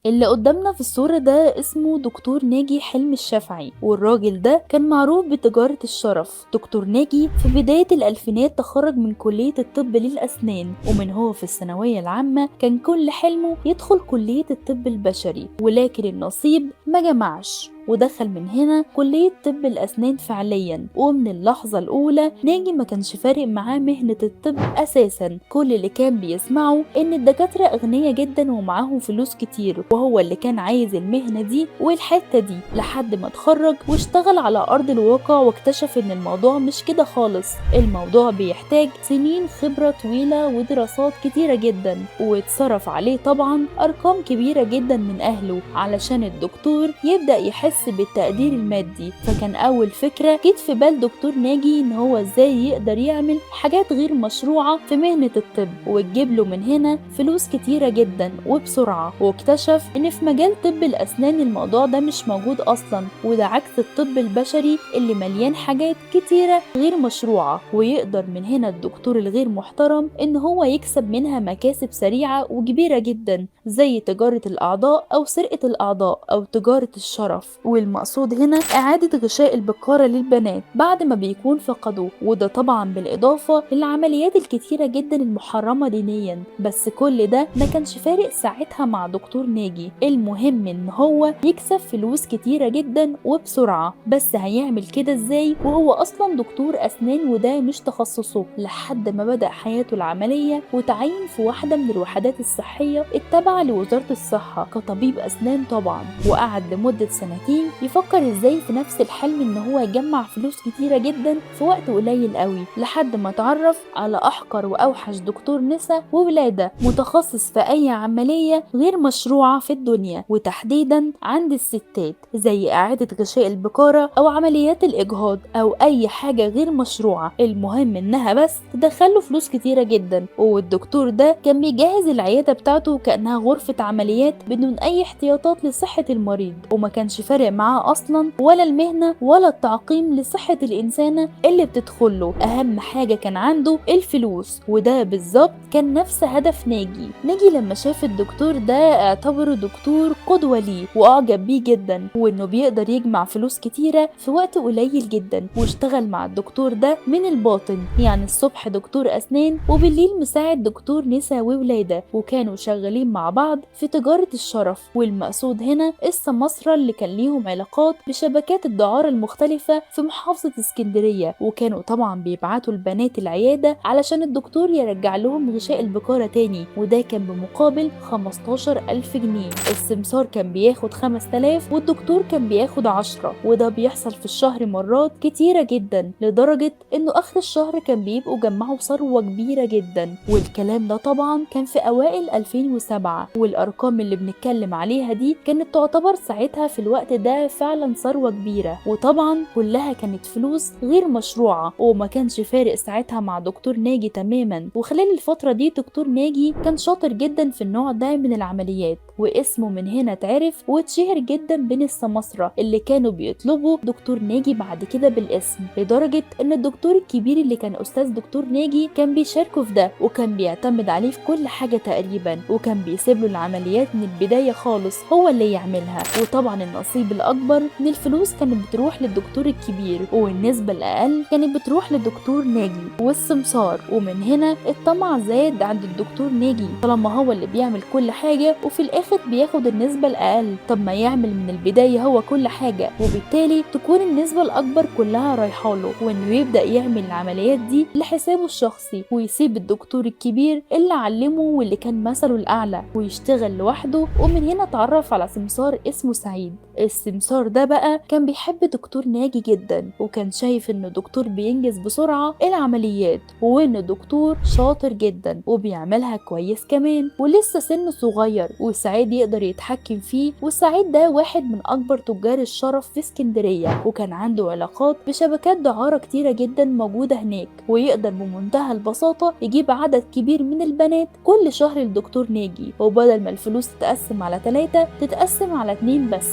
اللي قدامنا في الصورة ده اسمه دكتور ناجي حلمي الشافعي، والراجل ده كان معروف بتجارة الشرف. دكتور ناجي في بداية الألفينات تخرج من كلية الطب للأسنان، ومن هو في الثانوية العامة كان كل حلمه يدخل كلية الطب البشري، ولكن النصيب ما جمعش ودخل من هنا كلية طب الأسنان فعليا. ومن اللحظة الأولى ناجي ما كانش فارق معاه مهنة الطب أساسا، كل اللي كان بيسمعه إن الدكاترة أغنياء جدا ومعاهم فلوس كتير، وهو اللي كان عايز المهنة دي والحتة دي، لحد ما اتخرج واشتغل على أرض الواقع واكتشف إن الموضوع مش كده خالص. الموضوع بيحتاج سنين خبرة طويلة ودراسات كتيرة جدا، واتصرف عليه طبعا أرقام كبيرة جدا من أهله علشان الدكتور يبدأ يحس بالتقدير المادي. فكان أول فكرة جت في بال دكتور ناجي إن هو إزاي يقدر يعمل حاجات غير مشروعة في مهنة الطب وتجيب له من هنا فلوس كتيرة جدا وبسرعة. واكتشف إن في مجال طب الأسنان الموضوع ده مش موجود أصلا، وده عكس الطب البشري اللي مليان حاجات كتيرة غير مشروعة. ويقدر من هنا الدكتور الغير محترم إن هو يكسب منها مكاسب سريعة وكبيرة جدا، زي تجارة الأعضاء أو سرقة الأعضاء أو تجارة الشرف. والمقصود هنا إعادة غشاء البقارة للبنات بعد ما بيكون فقدوه، وده طبعا بالإضافة للعمليات الكتيرة جدا المحرمة دينيا. بس كل ده ما كانش فارق ساعتها مع دكتور ناجي، المهم إن هو يكسب فلوس كتيرة جدا وبسرعة. بس هيعمل كده إزاي وهو أصلا دكتور أسنان وده مش تخصصه؟ لحد ما بدأ حياته العملية وتعين في واحدة من الوحدات الصحية التابعة لوزارة الصحة كطبيب أسنان طبعا، وقعد لمدة سنتين يفكر ازاي في نفس الحلم ان هو يجمع فلوس كتيرة جدا في وقت قليل قوي، لحد ما اتعرف على احقر واوحش دكتور نسا وولادة متخصص في اي عملية غير مشروعة في الدنيا، وتحديدا عند الستات، زي اعادة غشاء البكارة او عمليات الاجهاض او اي حاجة غير مشروعة، المهم انها بس تدخله فلوس كتيرة جدا. والدكتور ده كان بيجهز العيادة بتاعته كأنها غرفة عمليات بدون اي احتياطات لصحة المريض، وما كانش فارق معاه اصلا ولا المهنة ولا التعقيم لصحة الانسانة اللي بتدخله. اهم حاجة كان عنده الفلوس، وده بالظبط كان نفس هدف ناجي لما شاف الدكتور ده اعتبره دكتور قدوة ليه واعجب بيه جدا، وانه بيقدر يجمع فلوس كتيرة في وقت قليل جدا. واشتغل مع الدكتور ده من الباطن، يعني الصبح دكتور اسنان وبالليل مساعد دكتور نساء وولادة، وكانوا شغالين مع بعض في تجارة الشرف. والمقصود هنا السماسرة اللي كان ليهم علاقات بشبكات الدعارة المختلفة في محافظة اسكندرية، وكانوا طبعا بيبعتوا البنات العيادة علشان الدكتور يرجع لهم غشاء البكارة تاني، وده كان بمقابل 15,000 جنيه. السمسار كان بياخد 5000 والدكتور كان بياخد 10، وده بيحصل في الشهر مرات كتيرة جدا، لدرجة انه اخر الشهر كان بيبقوا جمعوا ثروة كبيرة جدا. والكلام ده طبعا كان في اوائل 2007، والارقام اللي بنتكلم عليها دي كانت تعتبر ساعتها في الوقت ده فعلا ثروة كبيرة، وطبعا كلها كانت فلوس غير مشروعة، وما كانش فارق ساعتها مع دكتور ناجي تماما. وخلال الفترة دي دكتور ناجي كان شاطر جدا في النوع ده من العمليات، واسمه من هنا اتعرف واتشهر جدا بين السماسرة اللي كانوا بيطلبوا دكتور ناجي بعد كده بالاسم، لدرجة ان الدكتور الكبير اللي كان استاذ دكتور ناجي كان بيشاركه في ده، وكان بيعتمد عليه في كل حاجة تقريبا، وكان بيسيب له العمليات من البداية خالص هو اللي يعملها. وطبعا النصيب الاكبر من الفلوس كانت بتروح للدكتور الكبير، والنسبة الاقل كانت بتروح للدكتور ناجي والسمسار. ومن هنا الطمع زاد عند الدكتور ناجي، طالما هو اللي بيعمل كل حاجة وفي الاخر بياخد النسبة الاقل، طب ما يعمل من البداية هو كل حاجة، وبالتالي تكون النسبة الاكبر كلها رايحه له، وانه يبدأ يعمل العمليات دي لحسابه الشخصي، ويسيب الدكتور الكبير اللي علمه واللي كان مثله الاعلى ويشتغل لوحده. ومن هنا اتعرف على سمسار اسمه سعيد. السمسار ده بقى كان بيحب دكتور ناجي جدا، وكان شايف انه دكتور بينجز بسرعة العمليات، وانه دكتور شاطر جدا وبيعملها كويس كمان، ولسه سنه صغير وسعيد يقدر يتحكم فيه. وسعيد ده واحد من اكبر تجار الشرف في اسكندرية، وكان عنده علاقات بشبكات دعارة كتيرة جدا موجودة هناك، ويقدر بمنتهى البساطة يجيب عدد كبير من البنات كل شهر لدكتور ناجي، وبدل ما الفلوس تتقسم على 3 تتقسم على 2 بس.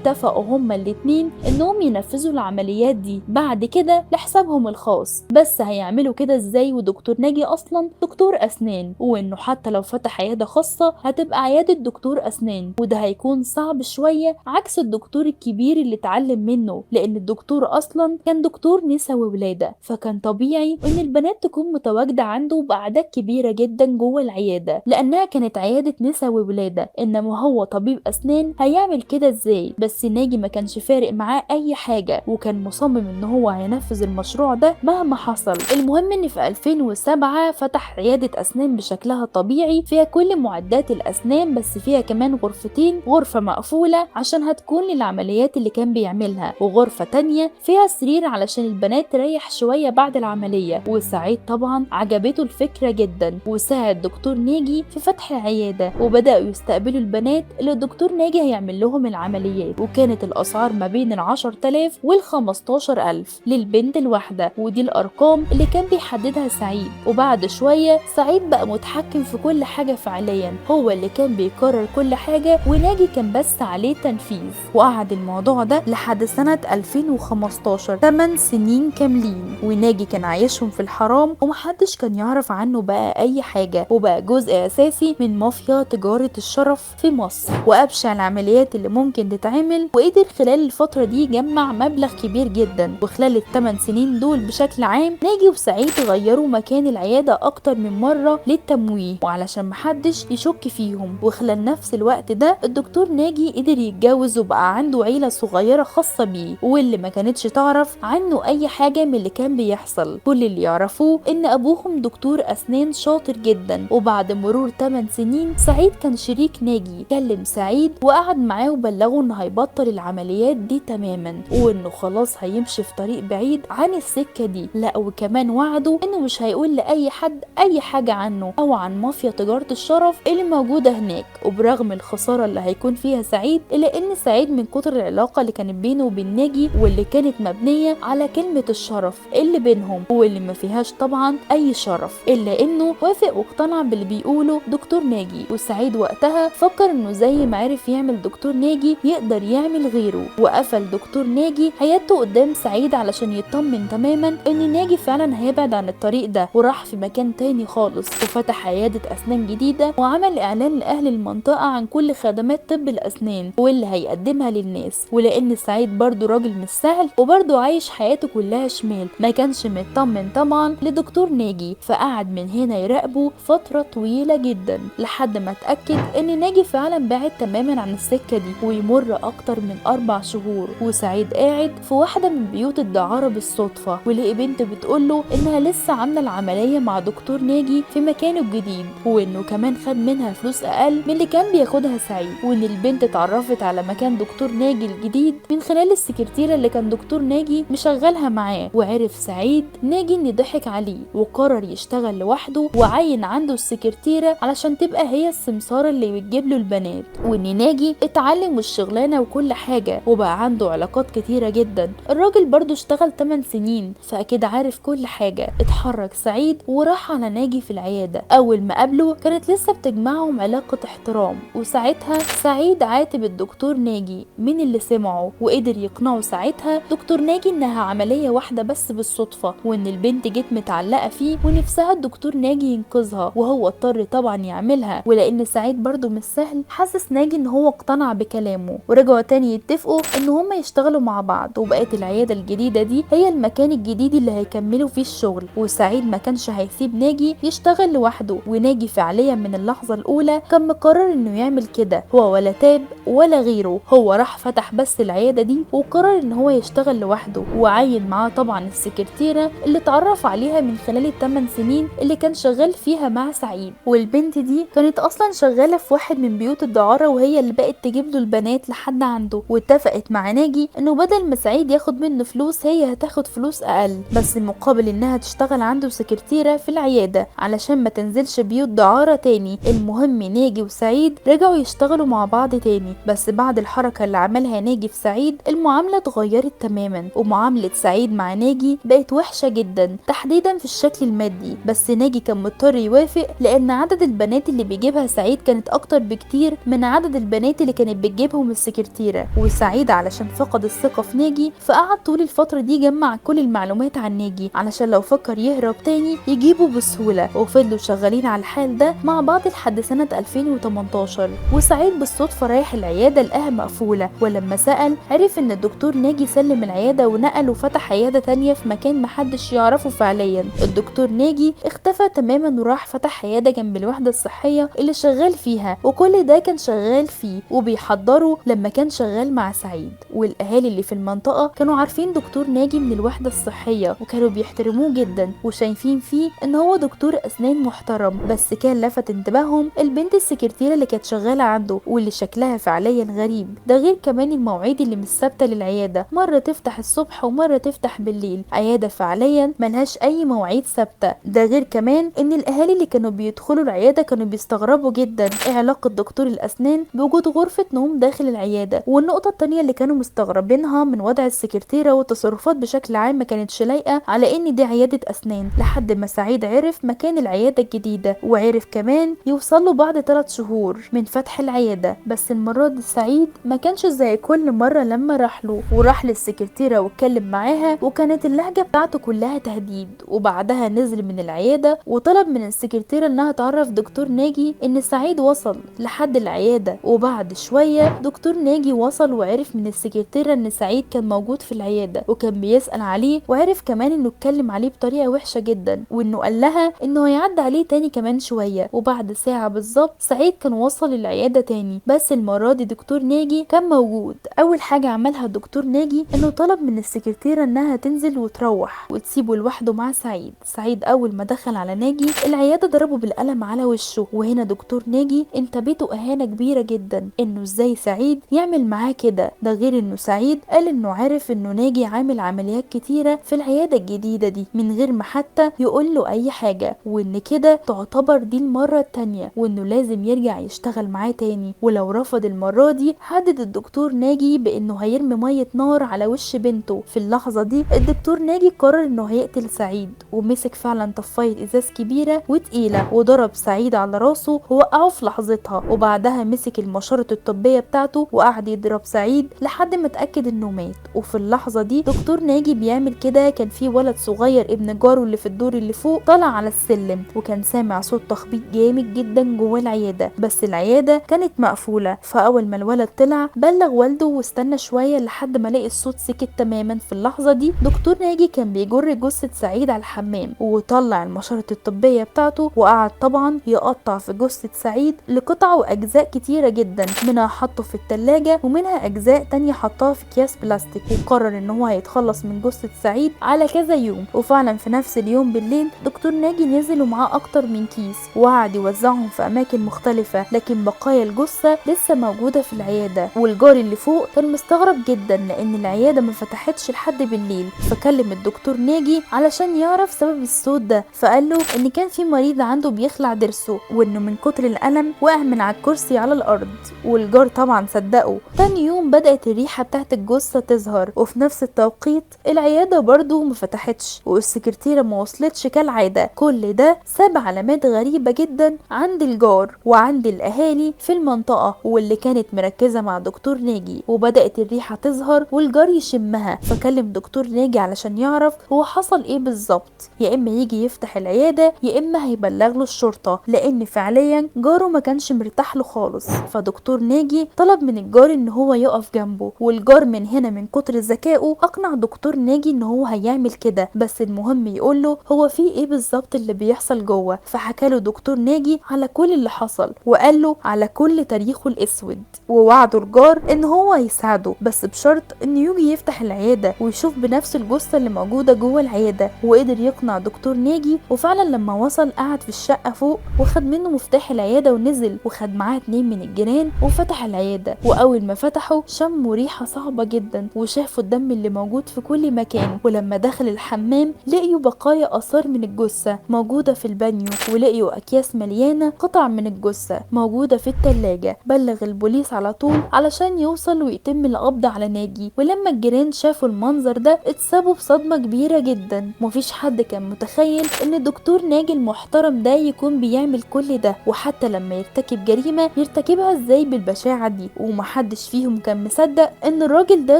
واتفقوا هما الاتنين انهم ينفذوا العمليات دي بعد كده لحسابهم الخاص. بس هيعملوا كده ازاي ودكتور ناجي اصلا دكتور اسنان، وانه حتى لو فتح عيادة خاصة هتبقى عيادة دكتور اسنان، وده هيكون صعب شوية عكس الدكتور الكبير اللي اتعلم منه، لان الدكتور اصلا كان دكتور نساء وولادة، فكان طبيعي ان البنات تكون متواجدة عنده باعداد كبيرة جدا جوه العيادة لانها كانت عيادة نساء وولادة. انما هو طبيب اسنان هيعمل كده ازاي؟ بس ناجي ما كانش فارق معاه اي حاجة، وكان مصمم ان هو هينفذ المشروع ده مهما حصل. المهم ان في 2007 فتح عيادة اسنان بشكلها طبيعي فيها كل معدات الاسنان، بس فيها كمان غرفتين، غرفة مقفولة عشان هتكون للعمليات اللي كان بيعملها، وغرفة تانية فيها سرير علشان البنات تريح شوية بعد العملية. وسعيد طبعا عجبته الفكرة جدا، وساعد دكتور ناجي في فتح العيادة، وبدأوا يستقبلوا البنات اللي الدكتور ناجي هيعمل لهم العمليات. وكانت الأسعار ما بين 10,000 وال15,000 للبنت الواحدة، ودي الأرقام اللي كان بيحددها سعيد. وبعد شوية سعيد بقى متحكم في كل حاجة فعليا، هو اللي كان بيقرر كل حاجة وناجي كان بس عليه التنفيذ. وقعد الموضوع ده لحد سنة 2015، 8 سنين كاملين، وناجي كان عايشهم في الحرام ومحدش كان يعرف عنه بقى أي حاجة، وبقى جزء أساسي من مافيا تجارة الشرف في مصر وأبشع العمليات اللي ممكن تتعمل. وقدر خلال الفترة دي يجمع مبلغ كبير جدا. وخلال ال8 سنين دول بشكل عام ناجي وسعيد غيروا مكان العيادة أكتر من مرة للتمويه وعلشان محدش يشك فيهم. وخلال نفس الوقت ده الدكتور ناجي قدر يتجوز وبقى عنده عيلة صغيرة خاصة بيه، واللي ما كانتش تعرف عنه أي حاجة من اللي كان بيحصل. كل اللي يعرفوه إن أبوهم دكتور أسنان شاطر جدا. وبعد مرور 8 سنين سعيد كان شريك ناجي كلم سعيد وقعد معاه وبلغه إنه هيبطل العمليات دي تماما، وإنه خلاص هيمشي في طريق بعيد عن السكة دي. لا وكمان وعده إنه مش هيقول لأي حد أي حاجة عنه أو عن مافيا تجارة الشرف اللي موجودة هناك. وبرغم الخسارة اللي هيكون فيها سعيد، إلا إن سعيد من كتر العلاقة اللي كانت بينه وبين ناجي واللي كانت مبنية على كلمة الشرف اللي بينهم واللي ما فيهاش طبعا أي شرف، إلا إنه وافق واقتنع باللي بيقوله دكتور ناجي. وسعيد وقتها فكر إنه زي ما عرف يعمل دكتور ناجي يقدر يعمل غيره، وقفل دكتور ناجي عيادته قدام سعيد علشان يطمن تماما إن ناجي فعلا هيبعد عن الطريق ده، وراح في مكان تاني خالص وفتح عيادة أسنان جديدة وعمل إعلان لأهل المنطقة عن كل خدمات طب الأسنان واللي هيقدمها للناس. ولأن سعيد برضو راجل مش سهل وبرضو عايش حياته كلها شمال، ما كانش مطمن طبعا لدكتور ناجي، فقعد من هنا يراقبه فترة طويلة جدا لحد ما اتأكد إن ناجي فعلا بعد تماما عن السكة دي. ويمر أكتر من 4 شهور وسعيد قاعد في واحدة من بيوت الدعارة بالصدفة، ولقي بنت بتقوله إنها لسه عاملة العملية مع دكتور ناجي في مكانه الجديد، وإنه كمان خد منها فلوس أقل من اللي كان بياخدها سعيد. وإن البنت اتعرفت على مكان دكتور ناجي الجديد من خلال السكرتيرة اللي كان دكتور ناجي مشغلها معاه. وعرف سعيد ناجي إن ضحك عليه وقرر يشتغل لوحده، وعين عنده السكرتيرة علشان تبقى هي السمسارة اللي بتجيب له البنات. وإن ناجي اتعلم الشغلانة وكل حاجة وبقى عنده علاقات كتيرة جدا. الراجل برضو اشتغل 8 سنين فأكيد عارف كل حاجة. اتحرك سعيد وراح على ناجي في العيادة. أول ما قابله كانت لسه بتجمعهم علاقة احترام، وساعتها سعيد عاتب الدكتور ناجي من اللي سمعه، وقدر يقنعه ساعتها دكتور ناجي إنها عملية واحدة بس بالصدفة، وإن البنت جت متعلقة فيه ونفسها الدكتور ناجي ينقذها، وهو اضطر طبعا يعملها. ولأن سعيد برضو مش سهل حاسس ناجي إن هو اقتنع بكلامه، ورجعوا تاني يتفقوا إن هما يشتغلوا مع بعض. وبقت العيادة الجديدة دي هي المكان الجديد اللي هيكملوا فيه الشغل. وسعيد ما كانش هيسيب ناجي يشتغل لوحده، وناجي فعليا من اللحظة الأولى كان مقرر إنه يعمل كده، هو ولا تاب ولا غيره. هو راح فتح بس العيادة دي وقرر إن هو يشتغل لوحده، وعين معاه طبعا السكرتيرة اللي اتعرف عليها من خلال ال8 سنين اللي كان شغال فيها مع سعيد. والبنت دي كانت أصلا شغالة في واحد من بيوت الدعارة، وهي اللي بقت تجيب له البنات لحد عنده. واتفقت مع ناجي إنه بدل ما سعيد ياخد منه فلوس هي هتاخد فلوس أقل، بس مقابل إنها تشتغل عنده سكرتيرة في العيادة علشان ما تنزلش بيوت دعارة تاني. المهم ناجي وسعيد رجعوا يشتغلوا مع بعض تاني، بس بعد الحركة اللي عملها ناجي في سعيد المعاملة اتغيرت تماما، ومعاملة سعيد مع ناجي بقت وحشة جدا تحديدا في الشكل المادي. بس ناجي كان مضطر يوافق لأن عدد البنات اللي بيجيبها سعيد كانت أكتر بكتير من عدد البنات اللي كانت بتجيبهم السكرتيرة السكرتيرة. وسعيد علشان فقد الثقة في ناجي فقعد طول الفترة دي جمع كل المعلومات عن ناجي علشان لو فكر يهرب تاني يجيبه بسهولة. وفضلوا شغالين على الحال ده مع بعض لحد سنة 2018. وسعيد بالصدفة رايح العيادة لقاها مقفولة، ولما سأل عرف ان الدكتور ناجي سلم العيادة ونقل وفتح عيادة تانية في مكان محدش يعرفه فعليا. الدكتور ناجي اختفى تماما وراح فتح عيادة جنب الوحدة الصحية اللي شغال فيها، وكل ده كان شغال فيه وبيحضره لما كان شغال مع سعيد. والاهالي اللي في المنطقة كانوا عارفين دكتور ناجي من الوحدة الصحية وكانوا بيحترموه جدا وشايفين فيه ان هو دكتور اسنان محترم. بس كان لفت انتباههم البنت السكرتيرة اللي كانت شغالة عنده واللي شكلها فعليا غريب. ده غير كمان المواعيد اللي مش ثابتة للعيادة، مرة تفتح الصبح ومرة تفتح بالليل. عيادة فعليا ملهاش اي مواعيد ثابتة. ده غير كمان ان الاهالي اللي كانوا بيدخلوا العيادة كانوا بيستغربوا جدا ايه علاقة دكتور الاسنان بوجود غرفة نوم داخل العيادة. والنقطة التانية اللي كانوا مستغربينها من وضع السكرتيرة والتصرفات بشكل عام ما كانتش لايقة على ان دي عيادة اسنان، لحد ما سعيد عرف مكان العيادة الجديدة وعرف كمان يوصله بعد 3 شهور من فتح العيادة. بس المرة دي سعيد ما كانش زي كل مرة لما راح له، وراح للسكرتيرة واتكلم معاها وكانت اللهجة بتاعته كلها تهديد. وبعدها نزل من العيادة وطلب من السكرتيرة انها تعرف دكتور ناجي ان سعيد وصل لحد العيادة. وبعد شوية دكتور ناجي وصل وعرف من السكرتيرة ان سعيد كان موجود في العيادة وكان بيسأل عليه، وعرف كمان انه اتكلم عليه بطريقة وحشة جدا وانه قال لها انه هيعدي عليه تاني كمان شوية. وبعد ساعة بالظبط سعيد كان وصل للعيادة تاني، بس المرة دي دكتور ناجي كان موجود. اول حاجة عملها الدكتور ناجي انه طلب من السكرتيرة انها تنزل وتروح وتسيبه لوحده مع سعيد. سعيد اول ما دخل على ناجي العيادة ضربه بالقلم على وشه، وهنا دكتور ناجي انتابته اهانة كبيرة جدا انه ازاي سعيد يعمل معاه كده. ده غير انه سعيد قال انه عارف انه ناجي عامل عمليات كتيرة في العيادة الجديدة دي من غير ما حتى يقول له اي حاجة، وان كده تعتبر دي المرة التانية وانه لازم يرجع يشتغل معاه تاني. ولو رفض المرة دي هدد الدكتور ناجي بانه هيرمي مية نار على وش بنته. في اللحظة دي الدكتور ناجي قرر انه هيقتل سعيد، ومسك فعلا طفاية ازاز كبيرة وتقيلة وضرب سعيد على راسه ووقعه في لحظتها. وبعدها مسك المشارة الطبية بتاعته وقعد يضرب سعيد لحد ما اتأكد انه مات. وفي اللحظة دي دكتور ناجي بيعمل كده كان في ولد صغير ابن جاره اللي في الدور اللي فوق طلع على السلم وكان سامع صوت تخبيط جامد جدا جوه العيادة، بس العيادة كانت مقفولة. فاول ما الولد طلع بلغ والده واستنى شوية لحد ما لقي الصوت سكت تماما. في اللحظة دي دكتور ناجي كان بيجر جثة سعيد على الحمام وطلع المشارة الطبية بتاعته وقعد طبعا يقطع في جثة سعيد لقطع واجزاء كتيرة جدا، منها حطه في التلاجة ومنها اجزاء تانية حطها في اكياس بلاستيك. وقرر ان هو هيتخلص من جثة سعيد على كذا يوم. وفعلا في نفس اليوم بالليل دكتور ناجي نزل ومعاه اكتر من كيس وقعد يوزعهم في اماكن مختلفة، لكن بقايا الجثة لسه موجودة في العيادة. والجار اللي فوق كان مستغرب جدا لان العيادة ما فتحتش لحد بالليل، فكلم الدكتور ناجي علشان يعرف سبب الصوت ده. فقال له ان كان في مريض عنده بيخلع ضرسه وانه من كتر الالم وقع من على الكرسي على الارض. والجار طبعا صدقه. تاني يوم بدأت الريحة بتاعت الجثة تظهر، وفي نفس التوقيت العيادة برضو ما فتحتش والسكرتيرة ما وصلتش كالعادة. كل ده ساب علامات غريبة جدا عند الجار وعند الاهالي في المنطقة واللي كانت مركزة مع دكتور ناجي. وبدأت الريحة تظهر والجار يشمها، فكلم دكتور ناجي علشان يعرف هو حصل ايه بالظبط، يا اما يجي يفتح العيادة يا اما هيبلغ له الشرطة، لان فعليا جاره ما كانش مرتاح له خالص. فدكتور ناجي طلب من الجار ان هو يقف جنبه، والجار من هنا من كتر ذكائه اقنع دكتور ناجي ان هو هيعمل كده، بس المهم يقول له هو في ايه بالظبط اللي بيحصل جوه. فحكى له دكتور ناجي على كل اللي حصل وقال له على كل تاريخه الاسود، ووعده الجار ان هو هيساعده بس بشرط انه يجي يفتح العيادة ويشوف بنفسه الجثة اللي موجودة جوه العيادة. وقدر يقنع دكتور ناجي، وفعلا لما وصل قعد في الشقة فوق وخد منه مفتاح العيادة ونزل وخد معاه 2 من الجيران وفتح العيادة. واول ما فتحوا شموا ريحة صعبة جدا وشافوا الدم اللي موجود في كل مكان. ولما دخل الحمام لقيوا بقايا اثار من الجثة موجودة في البانيو، ولقيوا اكياس مليانة قطع من الجثة موجودة في التلاجة. بلغ البوليس على طول علشان يوصل ويتم القبض على ناجي. ولما الجيران شافوا المنظر ده اتصابوا بصدمة كبيرة جدا. مفيش حد كان متخيل ان الدكتور ناجي المحترم ده يكون بيعمل كل ده، وحتى لما يرتكب جريمة يرتكبها ازاي بالبشاعة دي. ومحدش فيهم كان مصدق ان الراجل ده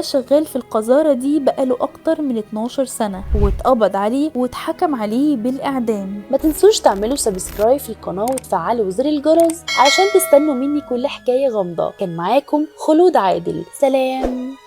شغال في القذارة دي بقاله اكتر من 12 سنة، واتقبض عليه واتحكم عليه بالاعدام. ما تنسوش تعملوا سبسكرايب في القناة وتفعلوا زر الجرس عشان تستنوا مني كل حكاية غامضة. كان معاكم خلود عادل، سلام.